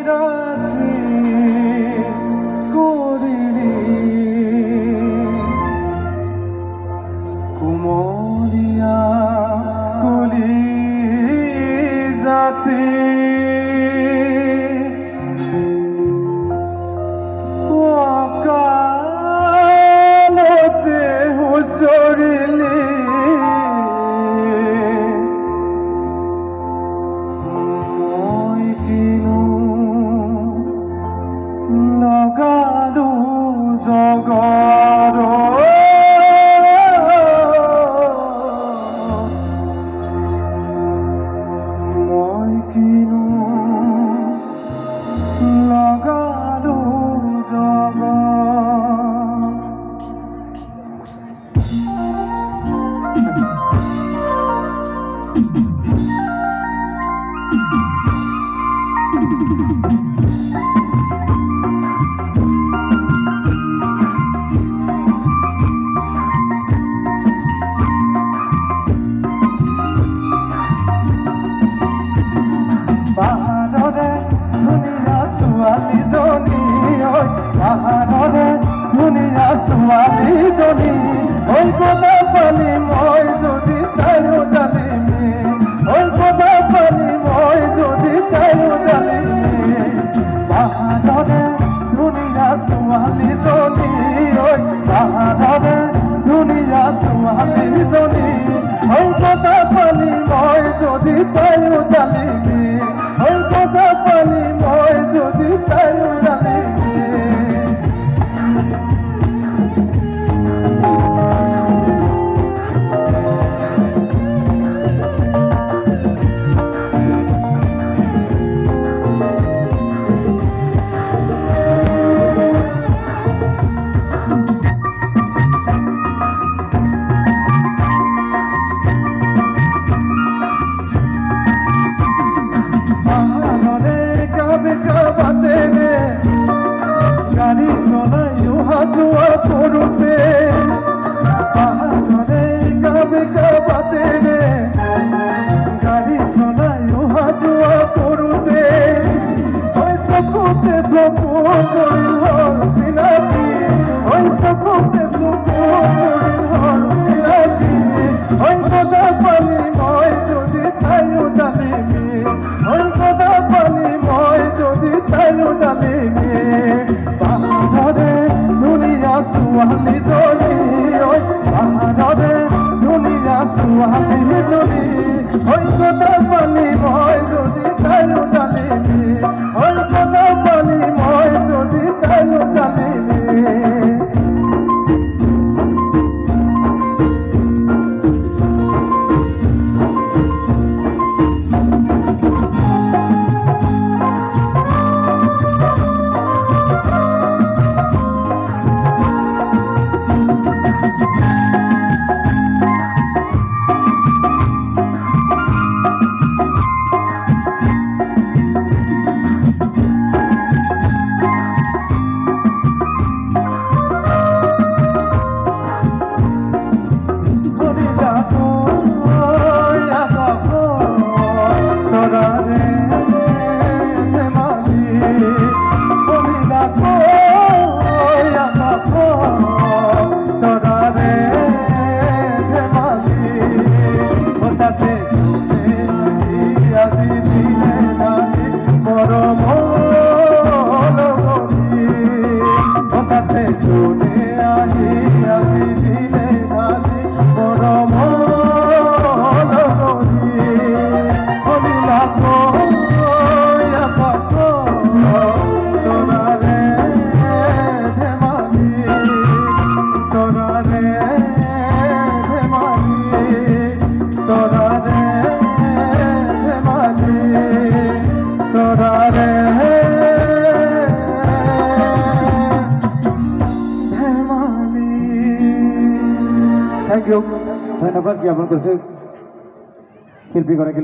বিরাসি করিলি কুমরিয়া কুলি জাতি অকালতে হুঁচৰিলি লগালো জগৰ মই কিনো লগালো জগৰ পাহাড়রে ধুনীয়া ছোৱালীজনী ঐ পাহাড়রে ধুনীয়া ছোৱালীজনী ঐ গদা পালি মই যদি তাইও ডালিমে ঐ গদা পালি মই যদি তাইও ডালিমে পাহাড়রে ধুনীয়া ছোৱালীজনী ঐ পাহাড়রে ধুনীয়া ছোৱালীজনী ঐ গদা পালি মই যদি তাইও ডালিমে ঐ গদা পালি মই যদি তাইও ডালিমে গাড়ি চলাই অহা যোৱা কৰোঁতে পাহাৰৰে গাবে গাবাতেৰে গাড়ী চলাই অহা যোৱা কৰোঁতে ঐ চকুতে চকু পৰিল হল চিনাকি ঐ চকুতে চকু পৰিল হল চিনাকি ঐ গদা পালি মই যদি তাইও ডালিমে ঐ গদা পালি মই যদি তাইও ডালিমে পাহাড়রে ধুনীয়া ছোৱালীজনী ঐ পাহাড়রে ধুনীয়া ছোৱালীজনী ঐ গদা পালি মই যদি তাইও ডালিমে ঐ গদা পালি মই যদি তাইও ডালিমে थैंक यू धन्यवाद ज्ञापन करते शिल्पी गराकी